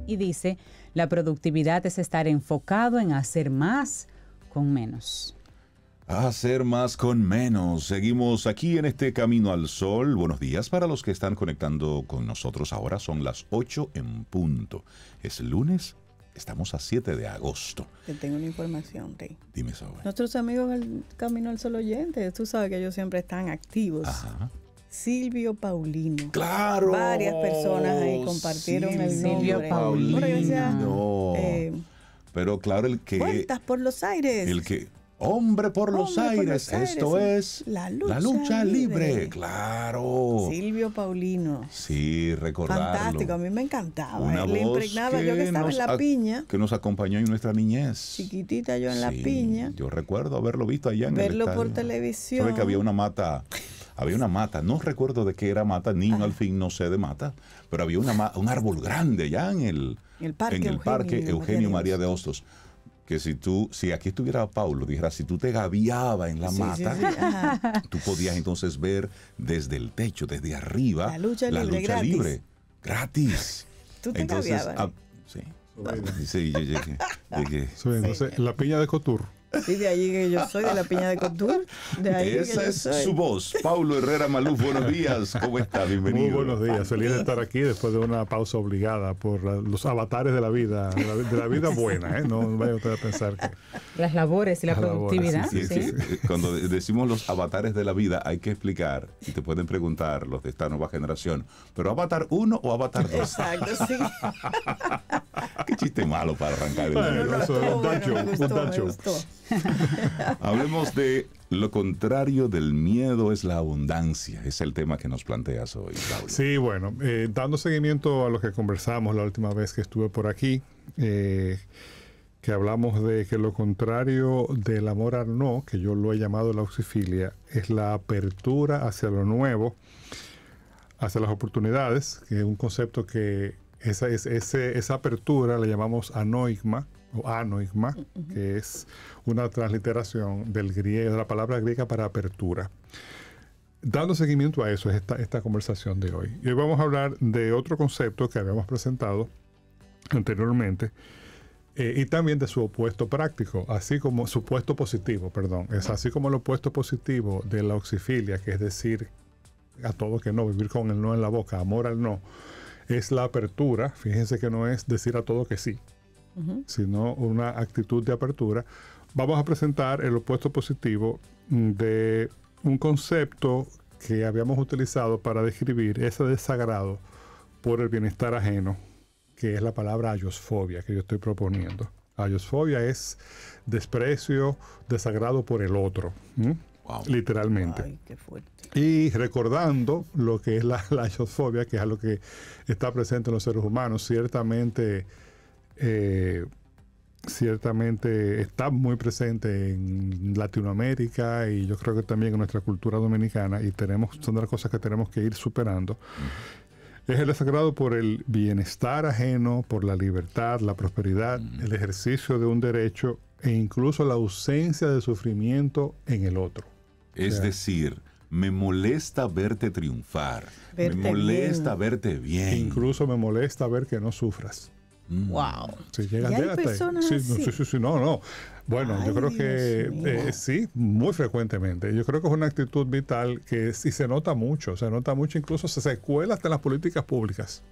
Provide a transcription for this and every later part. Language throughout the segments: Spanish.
y dice, la productividad es estar enfocado en hacer más con menos. Hacer más con menos. Seguimos aquí en este Camino al Sol. Buenos días para los que están conectando con nosotros ahora. Son las 8 en punto. Es lunes, estamos a 7 de agosto. Te tengo una información, Rey. Dime, Zoe. Nuestros amigos del Camino al Sol oyentes, tú sabes que ellos siempre están activos. Ajá. Silvio Paulino. ¡Claro! Varias personas ahí compartieron el nombre. Silvio Paulino. Pero claro, el que... Vueltas por los aires. El que... Hombre por los aires, esto es la lucha libre. Claro. Silvio Paulino. Sí, recordarlo. Fantástico, a mí me encantaba. Una Le voz impregnaba, yo que estaba en la piña. Que nos acompañó en nuestra niñez. Chiquitita yo en la piña. Yo recuerdo haberlo visto allá en el estadio. Verlo por televisión. Sabe que había una mata, no recuerdo de qué era mata, niño al fin no sé de mata, pero había un árbol grande allá en el parque Eugenio María de Hostos. Que si aquí estuviera Paulo, dijera, si tú te gaviabas en la mata, tú podías entonces ver desde el techo, desde arriba, la lucha libre, gratis. ¿Tú te gaviabas? Sí. Sí, yo llegué. Entonces, la piña de Cotur. Sí, de allí que yo soy, de la piña de Cotur. Esa es su voz. Paulo Herrera Maluf, buenos días. ¿Cómo está? Bienvenido. Muy buenos días. Feliz de estar aquí después de una pausa obligada por los avatares de la vida, de la vida buena. No vaya usted a pensar que... Las labores y la productividad. Sí. Cuando decimos los avatares de la vida, hay que explicar, y te pueden preguntar los de esta nueva generación, ¿pero avatar 1 o avatar 2? Exacto, sí. Qué chiste malo para arrancar el bueno, eso es un dacho. Hablemos de lo contrario del miedo es la abundancia. Es el tema que nos planteas hoy, Claudio. Sí, bueno, dando seguimiento a lo que conversamos la última vez que estuve por aquí, que hablamos de que lo contrario del amor al no, que yo lo he llamado la auxifilia, es la apertura hacia lo nuevo, hacia las oportunidades, que es un concepto que esa apertura la llamamos anoigma, que es una transliteración del griego, de la palabra griega para apertura. Dando seguimiento a eso es esta conversación de hoy. Y hoy vamos a hablar de otro concepto que habíamos presentado anteriormente, y también de su opuesto práctico, así como su opuesto positivo, es así como el opuesto positivo de la auxifilia, que es decir a todo que no, vivir con el no en la boca, amor al no, es la apertura. Fíjense que no es decir a todo que sí, sino una actitud de apertura. Vamos a presentar el opuesto positivo de un concepto que habíamos utilizado para describir ese desagrado por el bienestar ajeno, que es la palabra ayosfobia que yo estoy proponiendo. Ayosfobia es desprecio, desagrado por el otro, wow. Literalmente. Ay, qué fuerte. Y recordando lo que es la ayosfobia, que es algo que está presente en los seres humanos, ciertamente está muy presente en Latinoamérica y yo creo que también en nuestra cultura dominicana, y son de las cosas que tenemos que ir superando. Es el desagrado por el bienestar ajeno, por la libertad, la prosperidad, el ejercicio de un derecho e incluso la ausencia de sufrimiento en el otro. Es decir, me molesta verte triunfar, me molesta verte bien. Incluso me molesta ver que no sufras. Wow. Sí, llega personas sí, no. Bueno, yo creo que sí, muy frecuentemente. Yo creo que es una actitud vital que sí se nota mucho, incluso se cuela hasta en las políticas públicas.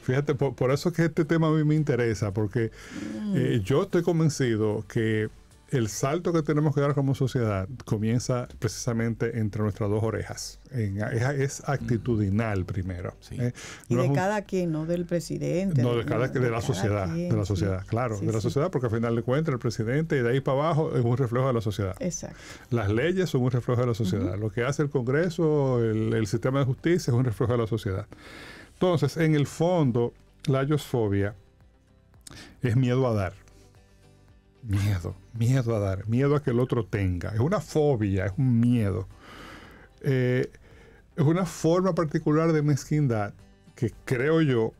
Fíjate, por eso es que este tema a mí me interesa, porque yo estoy convencido que el salto que tenemos que dar como sociedad comienza precisamente entre nuestras dos orejas. Es actitudinal primero. Sí. Y de cada quien, no del presidente. No, de la sociedad. De la sociedad, claro. De la sociedad, porque al final de cuentas el presidente y de ahí para abajo es un reflejo de la sociedad. Exacto. Las leyes son un reflejo de la sociedad. Lo que hace el Congreso, el sistema de justicia es un reflejo de la sociedad. Entonces, en el fondo, la ayosfobia es miedo a dar. Miedo a dar, miedo a que el otro tenga. Es una fobia, es un miedo. Es una forma particular de mezquindad que creo yo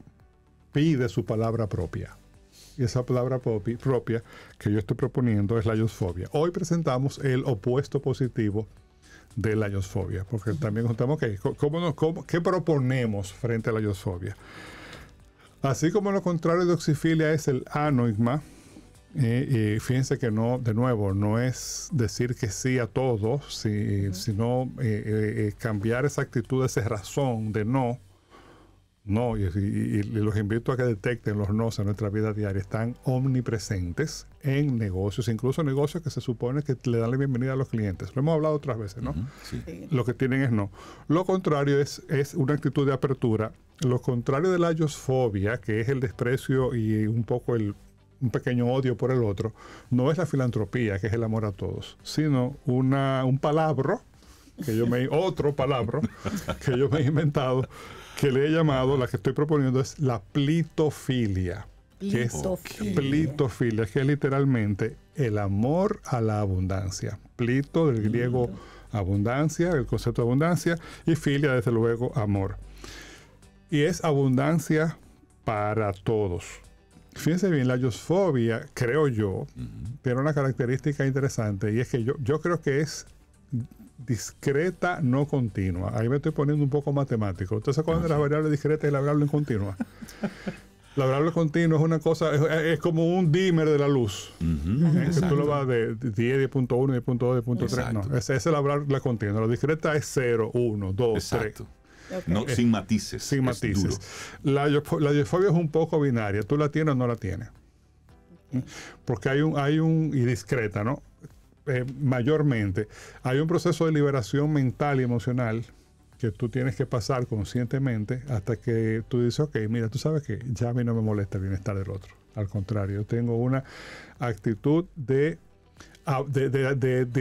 pide su palabra propia. Y esa palabra propia que yo estoy proponiendo es la ayosfobia. Hoy presentamos el opuesto positivo de la ayosfobia, porque también contamos ¿qué proponemos frente a la ayosfobia? Así como lo contrario de oxifilia es el anoigma, fíjense que no, de nuevo, no es decir que sí a todo, sino cambiar esa actitud, esa razón de no. No, y los invito a que detecten los nos en nuestra vida diaria. Están omnipresentes en negocios, incluso negocios que se supone que le dan la bienvenida a los clientes. Lo hemos hablado otras veces, ¿no? Sí. Lo que tienen es no. Lo contrario es una actitud de apertura. Lo contrario de la ayosfobia, que es el desprecio y un poco un pequeño odio por el otro, no es la filantropía, que es el amor a todos, sino un palabra, otro palabra que yo me he inventado, que le he llamado, la que estoy proponiendo es la plitofilia. Plitofilia, que es literalmente el amor a la abundancia. Plito, del griego abundancia, el concepto de abundancia, y filia, desde luego, amor. Y es abundancia para todos. Fíjense bien, la ayosfobia, creo yo, tiene una característica interesante, y es que yo creo que es discreta, no continua. Ahí me estoy poniendo un poco matemático. ¿Ustedes se acuerdan de la variable discreta y la variable continua? La variable continua es una cosa, es como un dimmer de la luz. Que tú lo vas de 10, 10.1, 10.2, 10.3. No, esa es la variable continua. La discreta es 0, 1, 2, 3. Okay. No, sin matices. Sin matices. La ayosfobia es un poco binaria. ¿Tú la tienes o no la tienes? Porque hay un y discreta, ¿no? Mayormente hay un proceso de liberación mental y emocional que tú tienes que pasar conscientemente hasta que tú dices, ok, mira, tú sabes que ya a mí no me molesta el bienestar del otro. Al contrario, yo tengo una actitud de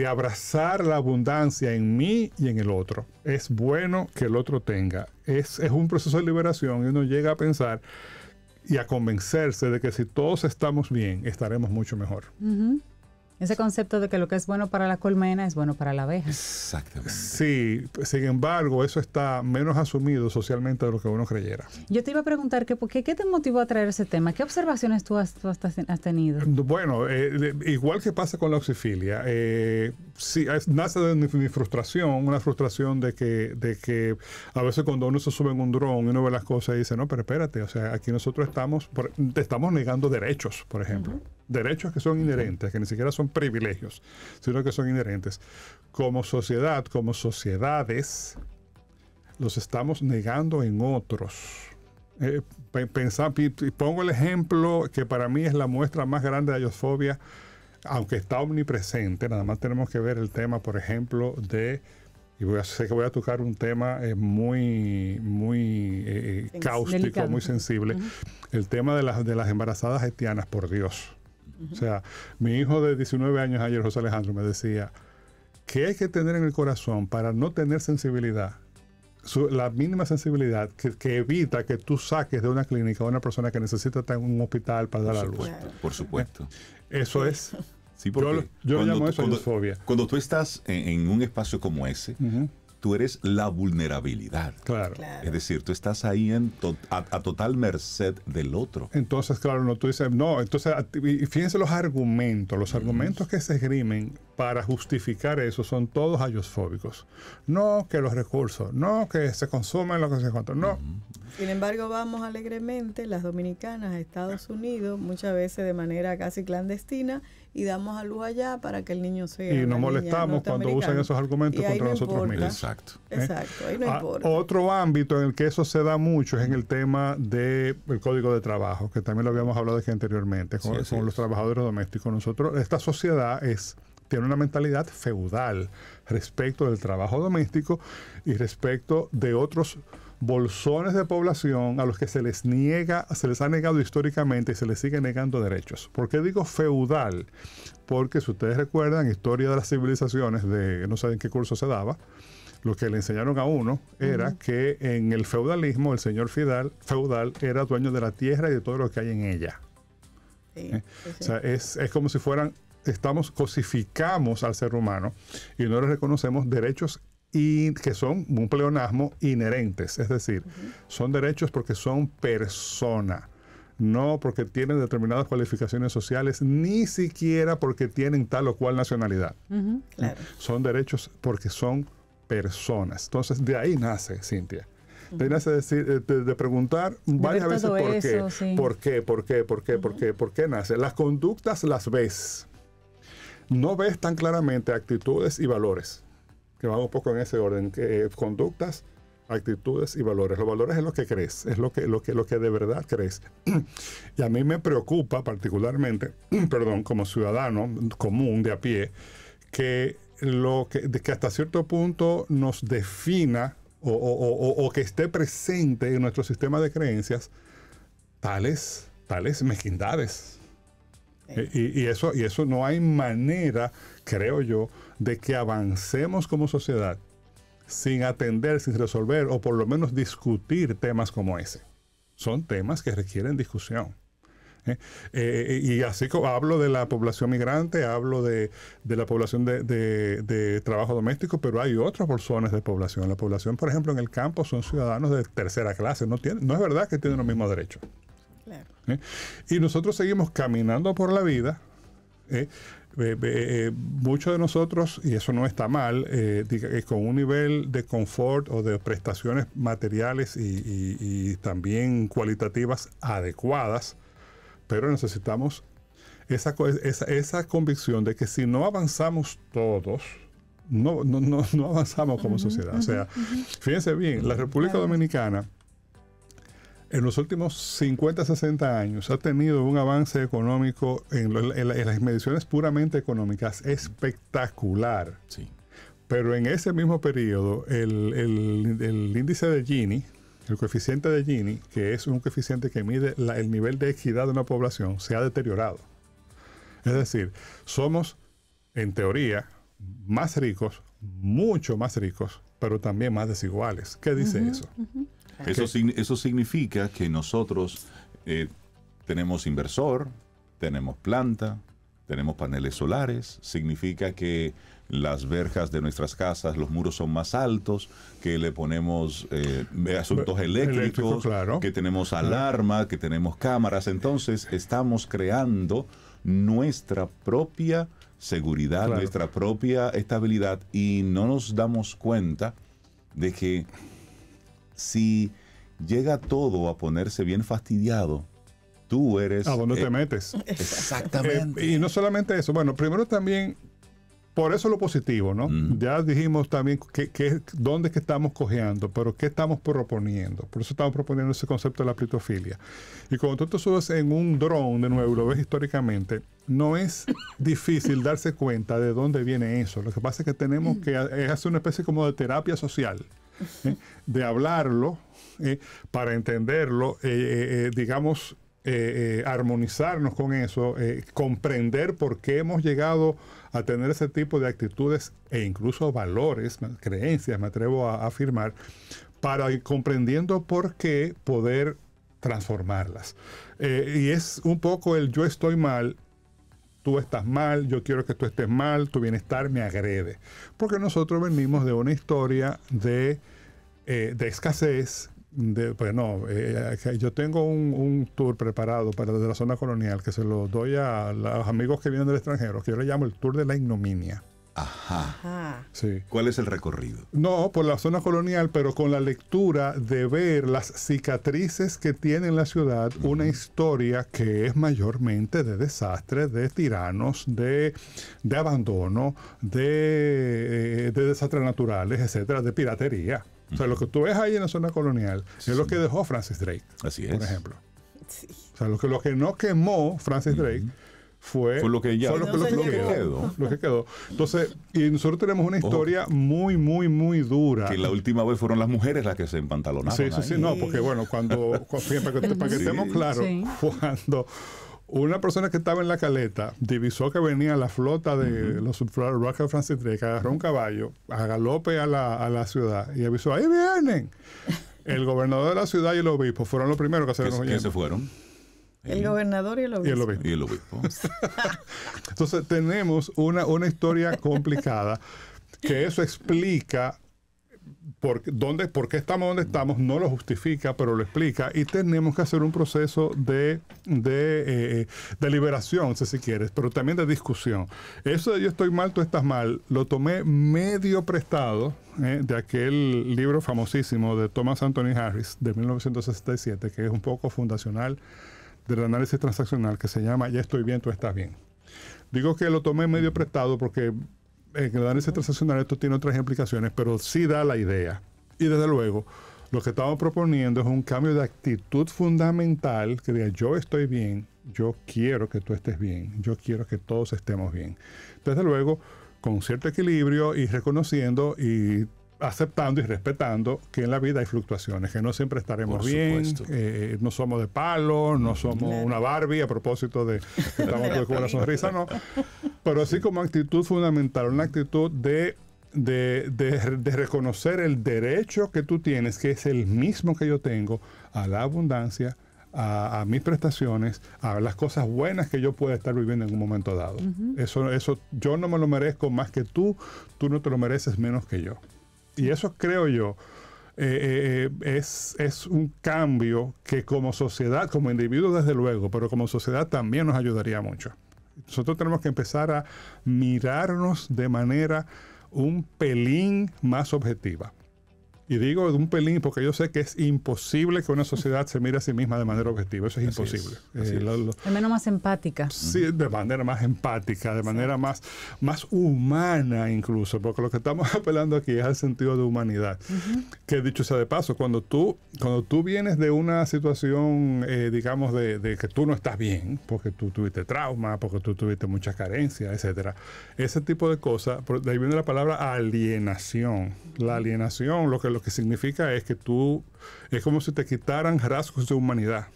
abrazar la abundancia en mí y en el otro. Es bueno que el otro tenga. Es un proceso de liberación y uno llega a pensar y a convencerse de que si todos estamos bien, estaremos mucho mejor. Ese concepto de que lo que es bueno para la colmena es bueno para la abeja. Exactamente. Sí, sin embargo, eso está menos asumido socialmente de lo que uno creyera. Yo te iba a preguntar, ¿qué te motivó a traer ese tema? ¿Qué observaciones tú has tenido? Bueno, igual que pasa con la oxifilia, sí, nace de mi frustración, una frustración de que a veces cuando uno se sube en un dron y uno ve las cosas y dice, no, pero espérate, o sea, aquí nosotros estamos negando derechos, por ejemplo. Derechos que son inherentes, que ni siquiera son privilegios, sino que son inherentes. Como sociedad, como sociedades, los estamos negando en otros. Pongo el ejemplo que para mí es la muestra más grande de ayosfobia, aunque está omnipresente. Nada más tenemos que ver el tema, por ejemplo, sé que voy a tocar un tema muy cáustico, delicado, muy sensible. El tema de las embarazadas haitianas, por Dios. O sea, mi hijo de 19 años ayer, José Alejandro, me decía, ¿qué hay que tener en el corazón para no tener sensibilidad? La mínima sensibilidad que evita que tú saques de una clínica a una persona que necesita estar en un hospital para dar a luz. Por supuesto. Eso es. Sí, porque yo llamo eso ayosfobia. Cuando tú estás en un espacio como ese, tú eres la vulnerabilidad. Claro. Es decir, tú estás ahí a total merced del otro. Entonces, claro, no, tú dices, no, entonces, fíjense los argumentos que se esgrimen para justificar eso son todos ayosfóbicos. No que los recursos, no que se consumen lo que se cuenta, no. Sin embargo, vamos alegremente, las dominicanas, a Estados Unidos, muchas veces de manera casi clandestina, y damos a luz allá para que el niño sea. Y nos molestamos cuando usan esos argumentos contra nosotros mismos. Exacto. Exacto, ahí no importa. Otro ámbito en el que eso se da mucho es en el tema del Código de Trabajo, que también lo habíamos hablado aquí anteriormente, con los trabajadores domésticos. Esta sociedad tiene una mentalidad feudal respecto del trabajo doméstico y respecto de otros bolsones de población a los que se les ha negado históricamente y se les sigue negando derechos. ¿Por qué digo feudal? Porque si ustedes recuerdan, historia de las civilizaciones, no sé en qué curso se daba, lo que le enseñaron a uno era que en el feudalismo el señor feudal era dueño de la tierra y de todo lo que hay en ella. Sí, O sea, es como si cosificamos al ser humano y no le reconocemos derechos y que son un pleonasmo inherentes, es decir, son derechos porque son persona, no porque tienen determinadas cualificaciones sociales, ni siquiera porque tienen tal o cual nacionalidad. Claro. Son derechos porque son personas. Entonces, de ahí nace, Cintia. te nace de preguntar varias veces por qué nace. Las conductas las ves. No ves tan claramente actitudes y valores, que van un poco en ese orden, conductas, actitudes y valores. Los valores es lo que crees, es lo que de verdad crees. Y a mí me preocupa particularmente, como ciudadano común de a pie, que hasta cierto punto nos defina o que esté presente en nuestro sistema de creencias tales mezquindades. Y eso no hay manera, creo yo, de que avancemos como sociedad sin atender, sin resolver o por lo menos discutir temas como ese. Son temas que requieren discusión. Y así como hablo de la población migrante, hablo de la población de trabajo doméstico, pero hay otras porciones de población. La población, por ejemplo, en el campo son ciudadanos de tercera clase. No es verdad que tienen los mismos derechos. Claro. Y nosotros seguimos caminando por la vida. Muchos de nosotros, y eso no está mal, con un nivel de confort o de prestaciones materiales y también cualitativas adecuadas, pero necesitamos esa convicción de que si no avanzamos todos, no avanzamos como sociedad. O sea, fíjense bien, la República Dominicana en los últimos 50, 60 años ha tenido un avance económico en las mediciones puramente económicas espectacular. Sí. Pero en ese mismo periodo, el índice de Gini, el coeficiente de Gini, que es un coeficiente que mide el nivel de equidad de una población, se ha deteriorado. Es decir, somos, en teoría, más ricos, mucho más ricos, pero también más desiguales. ¿Qué dice eso? Eso significa que nosotros tenemos inversor, tenemos planta, tenemos paneles solares, significa que las verjas de nuestras casas, los muros son más altos, que le ponemos asuntos eléctricos, claro, que tenemos alarma, que tenemos cámaras. Entonces estamos creando nuestra propia seguridad, claro, nuestra propia estabilidad, y no nos damos cuenta de que si llega todo a ponerse bien fastidiado, tú eres... ¿A dónde te metes? Exactamente. Y no solamente eso, bueno, primero también, por eso lo positivo, ¿no? Ya dijimos también dónde es que estamos cojeando, pero qué estamos proponiendo. Por eso estamos proponiendo ese concepto de la plitofilia. Y cuando tú te subes en un dron, de nuevo, lo ves históricamente, no es difícil darse cuenta de dónde viene eso. Lo que pasa es que tenemos que hacer una especie como de terapia social, de hablarlo, para entenderlo, digamos, armonizarnos con eso, comprender por qué hemos llegado a tener ese tipo de actitudes e incluso valores, creencias, me atrevo a afirmar, para ir comprendiendo por qué poder transformarlas. Y es un poco el yo estoy mal, tú estás mal, yo quiero que tú estés mal, tu bienestar me agrede. Porque nosotros venimos de una historia de escasez. Yo tengo un tour preparado de la zona colonial que se lo doy a los amigos que vienen del extranjero, que yo le llamo el tour de la ignominia. Ajá. Sí. ¿Cuál es el recorrido? No, por la zona colonial, pero con la lectura de ver las cicatrices que tiene en la ciudad una historia que es mayormente de desastres, de tiranos, de abandono, de desastres naturales, etcétera, de piratería. O sea, lo que tú ves ahí en la zona colonial es lo que dejó Francis Drake. Así es. Por ejemplo. Sí. O sea, lo que no quemó Francis Drake fue lo que quedó. Entonces, y nosotros tenemos una historia muy, muy, muy dura. Que la última vez fueron las mujeres las que se empantalonaron. Sí, no, porque bueno, para que estemos claros, cuando una persona que estaba en la caleta divisó que venía la flota de los Rocket Francis Drake, agarró un caballo a galope a la ciudad y avisó, ¡ahí vienen! El gobernador de la ciudad y el obispo fueron los primeros que se fueron. El gobernador y el obispo. Y el obispo. Entonces tenemos una historia complicada que eso explica por qué estamos donde estamos, no lo justifica, pero lo explica, y tenemos que hacer un proceso de liberación, si quieres, pero también de discusión. Eso de yo estoy mal, tú estás mal, lo tomé medio prestado de aquel libro famosísimo de Thomas Anthony Harris de 1967, que es un poco fundacional del análisis transaccional, que se llama Ya estoy bien, tú estás bien. Digo que lo tomé medio prestado porque en el análisis transaccional esto tiene otras implicaciones, pero sí da la idea. Y desde luego, lo que estamos proponiendo es un cambio de actitud fundamental que diga, yo estoy bien, yo quiero que tú estés bien, yo quiero que todos estemos bien. Desde luego, con cierto equilibrio y reconociendo y aceptando y respetando que en la vida hay fluctuaciones, que no siempre estaremos bien, no somos de palo, no somos una Barbie a propósito de que estamos todos con una sonrisa, no. Pero sí como actitud fundamental, una actitud de reconocer el derecho que tú tienes, que es el mismo que yo tengo, a la abundancia, a mis prestaciones, a las cosas buenas que yo pueda estar viviendo en un momento dado. Eso yo no me lo merezco más que tú no te lo mereces menos que yo. Y eso creo yo es un cambio que como sociedad, como individuos desde luego, pero como sociedad también nos ayudaría mucho. Nosotros tenemos que empezar a mirarnos de manera un pelín más objetiva. Y digo de un pelín porque yo sé que es imposible que una sociedad se mire a sí misma de manera objetiva. Eso es imposible. De manera más empática. Sí, de manera más empática, de manera más humana incluso, porque lo que estamos apelando aquí es al sentido de humanidad. Que dicho sea de paso, cuando tú vienes de una situación, digamos, de que tú no estás bien, porque tú tuviste trauma, porque tú tuviste mucha carencia, etcétera, ese tipo de cosas, de ahí viene la palabra alienación. La alienación, lo que significa es que es como si te quitaran rasgos de humanidad,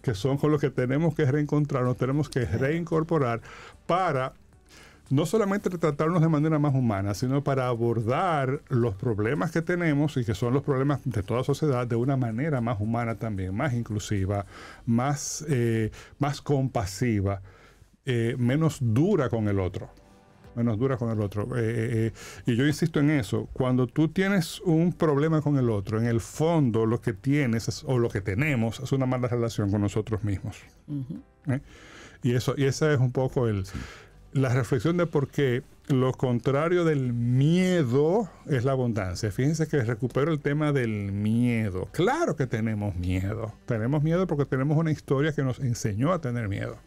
que son con los que tenemos que reencontrarnos, tenemos que reincorporar para no solamente tratarnos de manera más humana, sino para abordar los problemas que tenemos y que son los problemas de toda sociedad de una manera más humana también, más inclusiva, más compasiva, menos dura con el otro. Y yo insisto en eso. Cuando tú tienes un problema con el otro, en el fondo lo que tienes o lo que tenemos es una mala relación con nosotros mismos. Y esa es un poco la reflexión de por qué lo contrario del miedo es la abundancia. Fíjense que recupero el tema del miedo. Claro que tenemos miedo. Tenemos miedo porque tenemos una historia que nos enseñó a tener miedo.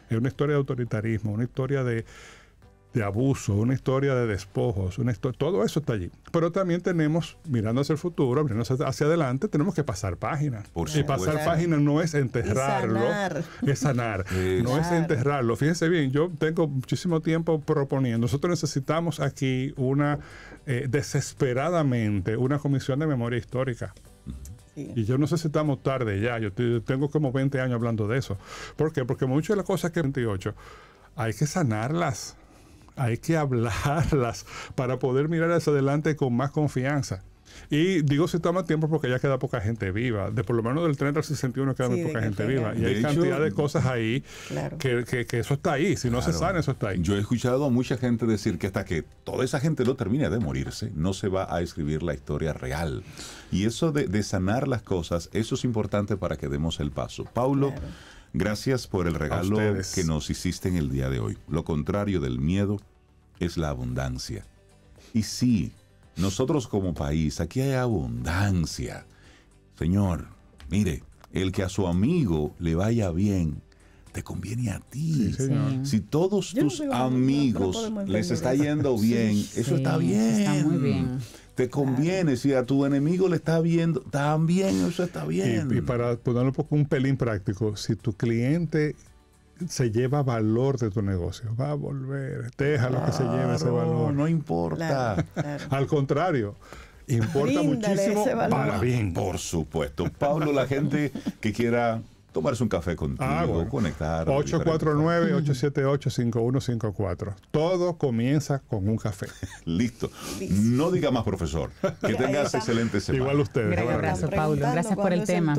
Es una historia de autoritarismo, una historia de abuso, una historia de despojos, todo eso está allí. Pero también tenemos, mirando hacia el futuro, mirando hacia adelante, tenemos que pasar página. Y pasar página no es enterrarlo, es sanar. No es enterrarlo. Fíjense bien, yo tengo muchísimo tiempo proponiendo, nosotros necesitamos aquí desesperadamente una comisión de memoria histórica. Sí. Y yo no sé si estamos tarde ya, yo tengo como 20 años hablando de eso. ¿Por qué? Porque muchas de las cosas que 28 hay que sanarlas. Hay que hablarlas para poder mirar hacia adelante con más confianza. Y digo si estamos a tiempo porque ya queda poca gente viva. De por lo menos del 30 al 61 queda muy poca gente viva. Y hay cantidad de cosas ahí que eso está ahí. Si no se sana, eso está ahí. Yo he escuchado a mucha gente decir que hasta que toda esa gente no termine de morirse, no se va a escribir la historia real. Y eso de sanar las cosas, eso es importante para que demos el paso. Paulo, gracias por el regalo que nos hiciste en el día de hoy. Lo contrario del miedo es la abundancia. Y sí, nosotros como país, aquí hay abundancia. Señor, mire, el que a su amigo le vaya bien, te conviene a ti. Sí, si todos tus amigos les está yendo bien, eso está bien. Está muy bien. Te conviene, si a tu enemigo le está viendo, también eso está bien. Y para ponerlo un pelín práctico, si tu cliente se lleva valor de tu negocio, va a volver, déjalo que se lleve ese valor. No importa. Claro. Al contrario, importa muchísimo para bien. Por supuesto. Pablo, la gente que quiera tomarse un café contigo, conectar. 849-878-5154. Todo comienza con un café. Listo. No diga más, profesor. Que tengas excelente semana. Igual ustedes. Un gran abrazo, Paulo. Gracias por el tema.